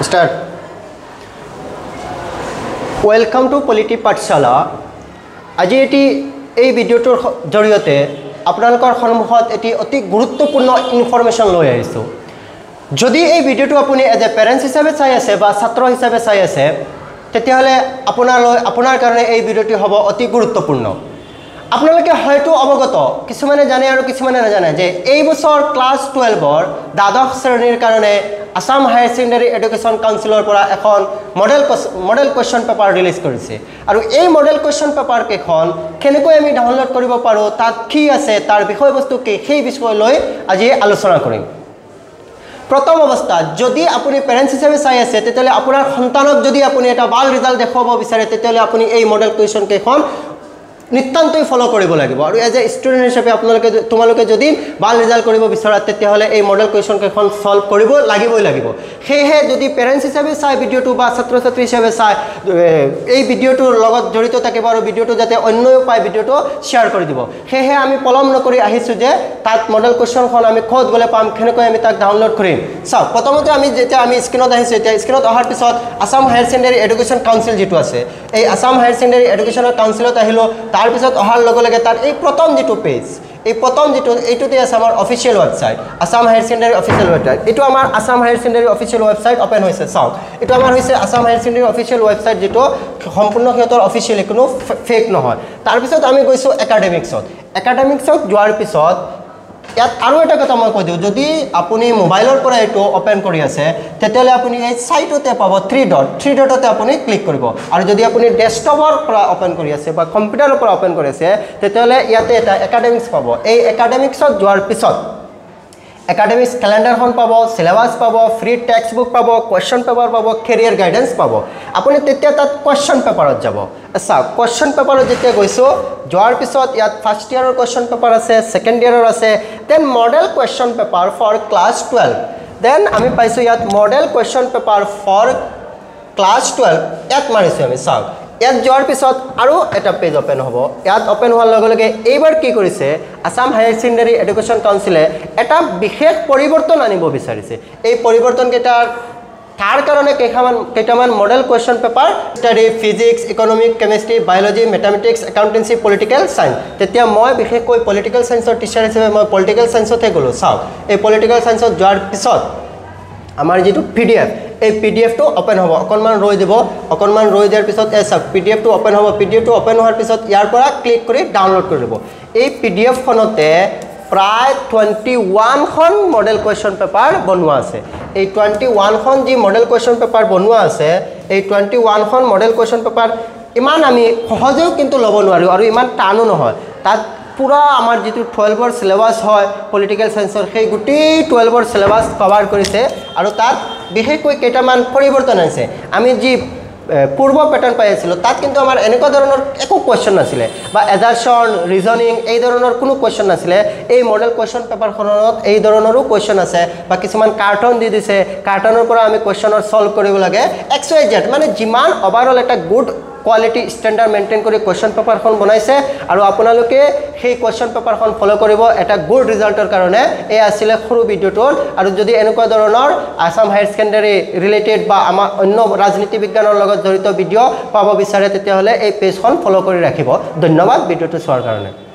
Start. Welcome to Polity Pathshala. আজি এই ভিডিওটোৰ জৰিয়তে আপোনালোকৰ সন্মুখত এটি অতি গুৰুত্বপূৰ্ণ ইনফৰমেশ্যন লৈ আহিছোঁ। যদি এই ভিডিওটো আপুনি এজ এ পেৰেণ্টছ হিচাপে চাই আছে বা ছাত্ৰ হিচাপে চাই আছে তেতিয়াহ'লে আপোনাৰ কাৰণে এই ভিডিওটি হ'ব অতি গুৰুত্বপূৰ্ণ। আপোনালোকে হয়তো অৱগত কিছুমানে জানে আৰু কিছুমানে নাজানে যে এই বছৰ ক্লাছ 12ৰ দ্বাদশ শ্ৰেণীৰ কাৰণে আসাম হায়াৰ ছেকেণ্ডাৰী এডুকেশ্যন কাউন্সিলৰ পৰা এখন মডেল কুৱেশ্যন পেপাৰ ৰিলিজ কৰিছে আৰু এই মডেল কুৱেশ্যন পেপাৰ কেইখন কেনেকৈ আমি ডাউনলোড কৰিব পাৰোঁ তাত কি আছে তাৰ বিষয়বস্তু কি সেই বিষয় লৈ আজি আলোচনা কৰিম। প্ৰথম অৱস্থাত যদি আপুনি পেৰেণ্টছ হিচাপে চাই আছে তেতিয়াহ'লে আপোনাৰ সন্তানক যদি আপুনি এটা ভাল ৰিজাল্ট দেখুৱাব বিচাৰে তেতিয়াহ'লে আপুনি এই মডেল কুৱেশ্যন কেইখন নিতান্তই ফলো কৰিব লাগিব আৰু এজ এ ষ্টুডেণ্ট হিচাপে তোমালোকে যদি ভাল ৰিজাল্ট কৰিব বিচাৰা তেতিয়াহ'লে এই মডেল কুৱেশ্যন কেইখন সলভ কৰিব লাগিব। সেয়েহে যদি পেৰেণ্টছ হিচাপে চাই ভিডিঅ'টো বা ছাত্ৰ ছাত্ৰী হিচাপে চাই এই ভিডিঅ'টোৰ লগত জড়িত থাকিব আৰু ভিডিঅ'টো যাতে অন্যও পায় ভিডিঅ'টো শ্বেয়াৰ কৰি দিব। সেয়েহে আমি পলম নকৰি আহিছোঁ যে তাত মডেল কুৱেশ্যনখন আমি ক'ত গ'লে পাম কেনেকৈ আমি তাক ডাউনলোড কৰিম। চাওক প্ৰথমতে যেতিয়া আমি স্ক্ৰীণত আহিছোঁ এতিয়া স্ক্ৰীণত অহাৰ পিছত Assam higher secondary education council যিটো আছে এই আসাম হায়াৰ ছেকেণ্ডাৰী এডুকেশ্যনৰ কাউন্সিলত আহিলোঁ। তাৰ পিছত অহাৰ লগে লগে তাত এই প্ৰথম যিটো পেজ এইটোতে আছে আমাৰ official website Assam higher secondary official website. এইটো আমাৰ Assam higher secondary official website open হৈছে। চাওক এইটো আমাৰ হৈছে Assam higher secondary official website যিটো সম্পূৰ্ণ সিহঁতৰ অফিচিয়েলি কোনো ফেক নহয়। তাৰপিছত আমি গৈছোঁ একাডেমিক্সত যোৱাৰ পিছত ইয়াত আৰু এটা কথা মই কৈ দিওঁ যদি আপুনি মোবাইলৰ পৰা এইটো অপেন কৰি আছে তেতিয়াহ'লে আপুনি এই চাইটতে পাব থ্ৰী ডটতে আপুনি ক্লিক কৰিব আৰু যদি আপুনি ডেস্কটপৰ পৰা অপেন কৰি আছে বা কম্পিউটাৰৰ পৰা অপেন কৰি আছে তেতিয়াহ'লে ইয়াতে এটা একাডেমিক্স পাব। এই একাডেমিক্সত যোৱাৰ পিছত একাডেমিক্স কেলেণ্ডাৰখন পাব, চিলেবাছ পাব, ফ্ৰী টেক্সট বুক পাব, কুৱেশ্যন পেপাৰ পাব, কেৰিয়াৰ গাইডেন্স পাব। আপুনি তেতিয়া তাত কুৱেশ্যন পেপাৰত যাব। আচ্ছা কুৱেশ্যন পেপাৰত যেতিয়া গৈছোঁ যোৱাৰ পিছত ইয়াত ফাৰ্ষ্ট ইয়াৰৰ কুৱেশ্যন পেপাৰ আছে, ছেকেণ্ড ইয়াৰৰ আছে, then model question paper for class 12। Then আমি পাইছোঁ ইয়াত model question paper for class 12 ইয়াত মাৰিছোঁ আমি। চাওক ইয়াত যোৱাৰ পিছত আৰু এটা পেজ অপেন হ'ব। ইয়াত অপেন হোৱাৰ লগে লগে এইবাৰ কি কৰিছে আসাম হায়াৰ ছেকেণ্ডাৰী এডুকেশ্যন কাউন্সিলে এটা বিশেষ পৰিৱৰ্তন আনিব বিচাৰিছে। এই পৰিৱৰ্তনকেইটাৰ তাৰ কাৰণে কেইটামান model question paper study physics, economic, chemistry, biology, mathematics, accountancy, political science. তেতিয়া মই বিশেষকৈ পলিটিকেল চায়েন্সৰ টিচাৰ হিচাপে মই পলিটিকেল চায়েন্সতে গ'লোঁ। চাওক এই পলিটিকেল চায়েন্সত যোৱাৰ পিছত আমাৰ যিটো PDF এই PDFটো অপেন হ'ব। অকণমান ৰৈ দিব, অকণমান ৰৈ দিয়াৰ পিছত এই চাওক PDFটো অপেন হ'ব। PDFটো অপেন হোৱাৰ পিছত ইয়াৰ পৰা ক্লিক কৰি ডাউনলোড কৰি দিব। এই PDFখনতে প্ৰায় 21খন মডেল কুৱেশ্যন পেপাৰ বনোৱা আছে। এই 21খন যি মডেল কুৱেশ্যন পেপাৰ বনোৱা আছে এই 21খন মডেল কুৱেশ্যন পেপাৰ ইমান আমি সহজেও কিন্তু ল'ব নোৱাৰোঁ আৰু ইমান টানো নহয়। তাত পুৰা আমাৰ যিটো 12ৰ চিলেবাছ হয় পলিটিকেল চায়েন্সৰ সেই গোটেই 12ৰ চিলেবাছ কভাৰ কৰিছে আৰু তাত বিশেষকৈ কেইটামান পৰিৱৰ্তন আছে। আমি যি পূৰ্ব পেটাৰ্ণ পাই আছিলোঁ তাত কিন্তু আমাৰ এনেকুৱা ধৰণৰ একো কুৱেশ্যন নাছিলে বা এজাৰশ্যন ৰিজনিং এই ধৰণৰ কোনো কুৱেশ্যন নাছিলে। এই মডেল কুৱেশ্যন পেপাৰখনত এই ধৰণৰো কুৱেশ্যন আছে বা কিছুমান কাৰ্টন দি দিছে, কাৰ্টনৰ পৰা আমি কুৱেশ্যনৰ ছল্ভ কৰিব লাগে XYZ মানে যিমান অভাৰঅল এটা গুড কোৱালিটি ষ্টেণ্ডাৰ্ড মেইনটেইন কৰি কুৱেশ্যন পেপাৰখন বনাইছে আৰু আপোনালোকে সেই কুৱেশ্যন পেপাৰখন ফ'ল' কৰিব এটা গুড ৰিজাল্টৰ কাৰণে। এই আছিলে সৰু ভিডিঅ'টোৰ আৰু যদি এনেকুৱা ধৰণৰ আসাম হায়াৰ ছেকেণ্ডাৰী ৰিলেটেড বা আমাৰ অন্য ৰাজনীতি বিজ্ঞানৰ লগত জড়িত ভিডিঅ' পাব বিচাৰে তেতিয়াহ'লে এই পেজখন ফ'ল' কৰি ৰাখিব। ধন্যবাদ ভিডিঅ'টো চোৱাৰ কাৰণে।